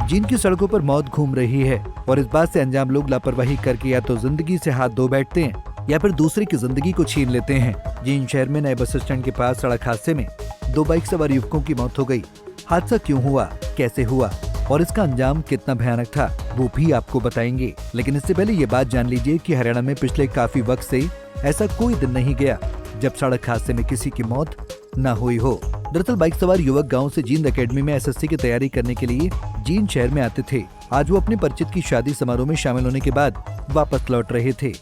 जिनकी सड़कों पर मौत घूम रही है और इस बात से अनजान लोग लापरवाही करके या तो जिंदगी से हाथ धो बैठते हैं या फिर दूसरे की जिंदगी को छीन लेते हैं। जींद शहर में नए बस स्टैंड के पास सड़क हादसे में 2 बाइक सवार युवकों की मौत हो गई। हादसा क्यों हुआ, कैसे हुआ और इसका अंजाम कितना भयानक था, वो भी आपको बताएंगे। लेकिन इससे पहले ये बात जान लीजिए कि हरियाणा में पिछले काफी वक्त से ऐसा कोई दिन नहीं गया जब सड़क हादसे में किसी की मौत न हुई हो। दरअसल बाइक सवार युवक गांव से जींद एकेडमी में एसएससी की तैयारी करने के लिए जींद शहर में आते थे। आज वो अपने परिचित की शादी समारोह में शामिल होने के बाद वापस लौट रहे थे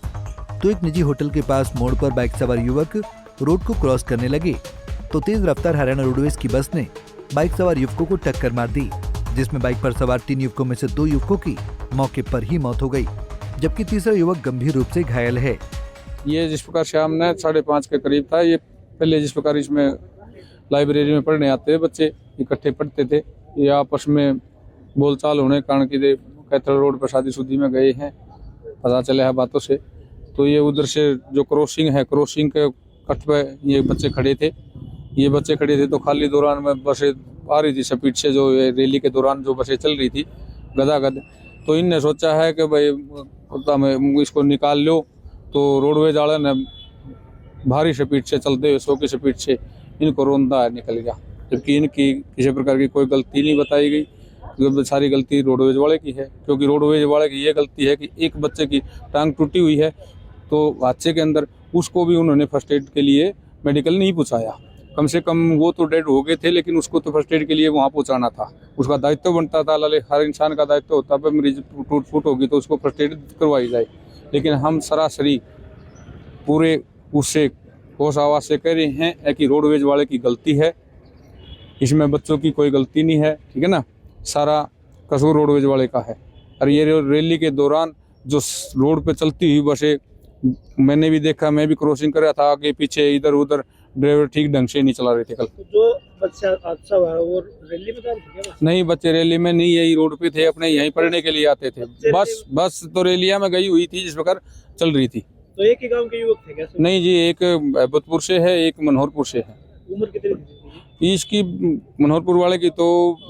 तो एक निजी होटल के पास मोड़ पर बाइक सवार युवक रोड को क्रॉस करने लगे तो तेज रफ्तार हरियाणा रोडवेज की बस ने बाइक सवार युवकों को टक्कर मार दी, जिसमें बाइक पर सवार 3 युवकों में से 2 युवकों की मौके पर ही मौत हो गई, जबकि तीसरा युवक गंभीर रूप से घायल है। ये जिस प्रकार शाम ने 5:30 के करीब था, ये पहले जिस प्रकार इसमें लाइब्रेरी में पढ़ने आते थे बच्चे, इकट्ठे पढ़ते थे, ये आपस में बोलचाल होने के कारण कि कैथल रोड पर शादी में गए हैं, पता चला है बातों से। तो ये उधर से जो क्रॉसिंग है, क्रॉसिंग के कट पे ये बच्चे खड़े थे तो खाली दौरान में बसें आ रही थी स्पीड से, जो रैली के दौरान जो बसें चल रही थी गदागद। तो इनने सोचा है कि भाई में इसको निकाल लो, तो रोडवेज वाले ने भारी स्पीड से चलते हुए 100 की स्पीड से इनको रोंदा निकल गया, जबकि इनकी किसी प्रकार की कोई गलती नहीं बताई गई। सारी गलती रोडवेज वाले की है, क्योंकि रोडवेज वाले की ये गलती है कि एक बच्चे की टांग टूटी हुई है तो हादसे के अंदर उसको भी उन्होंने फर्स्ट एड के लिए मेडिकल नहीं पहुंचाया। कम से कम वो तो डेड हो गए थे, लेकिन उसको तो फर्स्ट एड के लिए वहाँ पहुँचाना था, उसका दायित्व बनता था। हर इंसान का दायित्व होता है, मरीज टूट फूट होगी तो उसको फर्स्ट एड करवाई जाए। लेकिन हम सरासरी पूरे उससे होश आवाज से कह रहे हैं कि रोडवेज वाले की गलती है, इसमें बच्चों की कोई गलती नहीं है, ठीक है ना, सारा कसूर रोडवेज वाले का है। और ये रैली के दौरान जो रोड पे चलती हुई बसें मैंने भी देखा, मैं भी क्रॉसिंग कर रहा था, आगे पीछे इधर उधर ड्राइवर ठीक ढंग से नहीं चला रहे थे। कल जो बच्चा हादसा हुआ वो रैली में था? नहीं, बच्चे रैली में नहीं, यही रोड पे थे, अपने यहीं पढ़ने के लिए आते थे। बस तो रैलिया में गई हुई थी जिस प्रकार चल रही थी। तो एक ही गांव के युवक थे क्या? नहीं जी, एक बदपुर से है, एक मनोहरपुर से है। उम्र कितनी थी इसकी? मनोहरपुर वाले की तो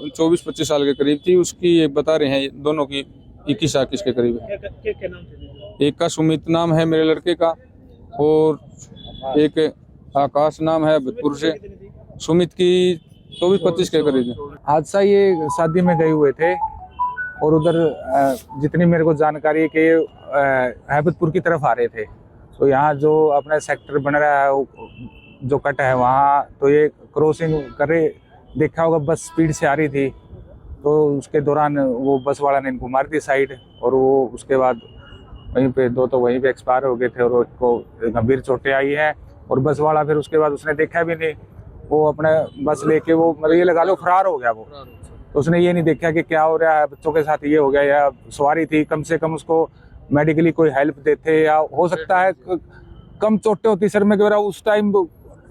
24-25 साल के करीब थी, उसकी ये बता रहे हैं दोनों की 21 के करीब है। क्या नाम थे? एक का सुमित नाम है मेरे लड़के का, और एक आकाश नाम है बदपुर से। सुमित की 24-25 के करीब है। हादसा ये शादी में गए हुए थे और उधर जितनी मेरे को जानकारी के हैबतपुर की तरफ आ रहे थे। तो यहाँ जो अपना सेक्टर बन रहा है, जो कट है वहाँ, तो ये क्रॉसिंग करे देखा होगा, बस स्पीड से आ रही थी, तो उसके दौरान वो बस वाला ने इनको मार दी साइड, और वो उसके बाद वहीं पे 2 तो वहीं पे एक्सपायर हो गए थे और उसको गंभीर चोटें आई हैं। और बस वाला फिर उसके बाद उसने देखा भी नहीं, वो अपने बस लेके वो मतलब ये लगा लो फरार हो गया वो। तो उसने ये नहीं देखा कि क्या हो रहा है, बच्चों के साथ ये हो गया या सवारी थी, कम से कम उसको मेडिकली कोई हेल्प देते, या हो सकता है कम चोटें होती सर में वगैरह, उस टाइम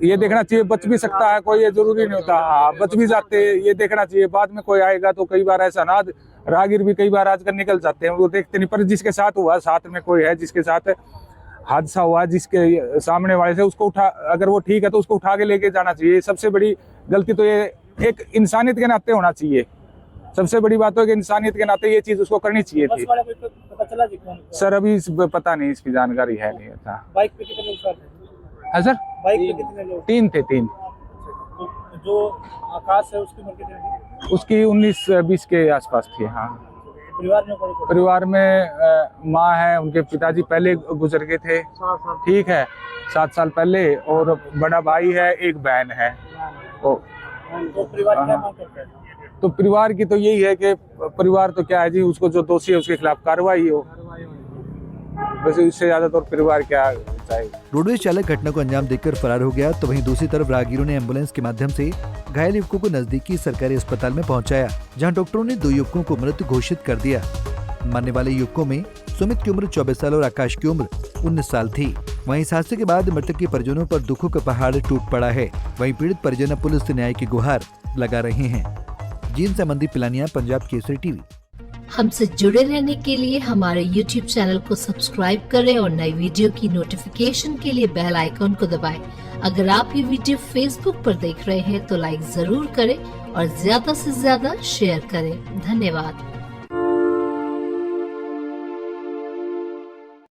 ये देखना चाहिए, बच भी सकता है कोई, ये जरूरी नहीं होता। हाँ, बच भी जाते, ये देखना चाहिए। बाद में कोई आएगा तो कई बार ऐसा ना, राहगीर भी कई बार आजकल निकल जाते हैं, वो देखते नहीं। पर जिसके साथ हुआ, साथ में कोई है जिसके साथ हादसा हुआ, जिसके सामने वाले से, उसको उठा, अगर वो ठीक है तो उसको उठा के लेके जाना चाहिए। सबसे बड़ी गलती तो ये एक इंसानियत के नाते होना चाहिए। सबसे बड़ी बात है कि इंसानियत के नाते ये चीज उसको करनी चाहिए थी। पता चला जी कौन? सर अभी पता नहीं, इसकी जानकारी है नहीं था। बाइक पे कितने लोग थे? सर बाइक पे कितने लोग? 3 थे। 3। तो जो आकाश है उसकी उम्र कितनी थी? उसकी 19-20 के आसपास थी। हाँ। परिवार में माँ है, उनके पिताजी पहले गुजर गए थे, ठीक है, 7 साल पहले, और बड़ा भाई है, एक बहन है। तो परिवार क्या मांग करता है? तो परिवार की तो यही है कि परिवार तो क्या है जी, उसको जो दोषी है उसके खिलाफ कार्रवाई हो, वैसे इससे ज्यादा तो परिवार क्या चाहिए। रोडवेज चालक घटना को अंजाम देकर फरार हो गया तो वहीं दूसरी तरफ राहगीरों ने एम्बुलेंस के माध्यम से घायल युवकों को नजदीकी सरकारी अस्पताल में पहुंचाया, जहां डॉक्टरों ने 2 युवकों को मृत घोषित कर दिया। मरने वाले युवकों में सुमित की उम्र 24 साल और आकाश की उम्र 19 साल थी। वहीं इस हादसे के बाद मृतक के परिजनों पर दुखों का पहाड़ टूट पड़ा है। वहीं पीड़ित परिजन पुलिस से न्याय की गुहार लगा रहे हैं। जींद से मनदीप पिलानिया, पंजाब केसरी टीवी। हमसे जुड़े रहने के लिए हमारे YouTube चैनल को सब्सक्राइब करें और नई वीडियो की नोटिफिकेशन के लिए बेल आइकॉन को दबाएं। अगर आप ये वीडियो Facebook पर देख रहे हैं तो लाइक जरूर करें और ज्यादा से ज्यादा शेयर करें। धन्यवाद।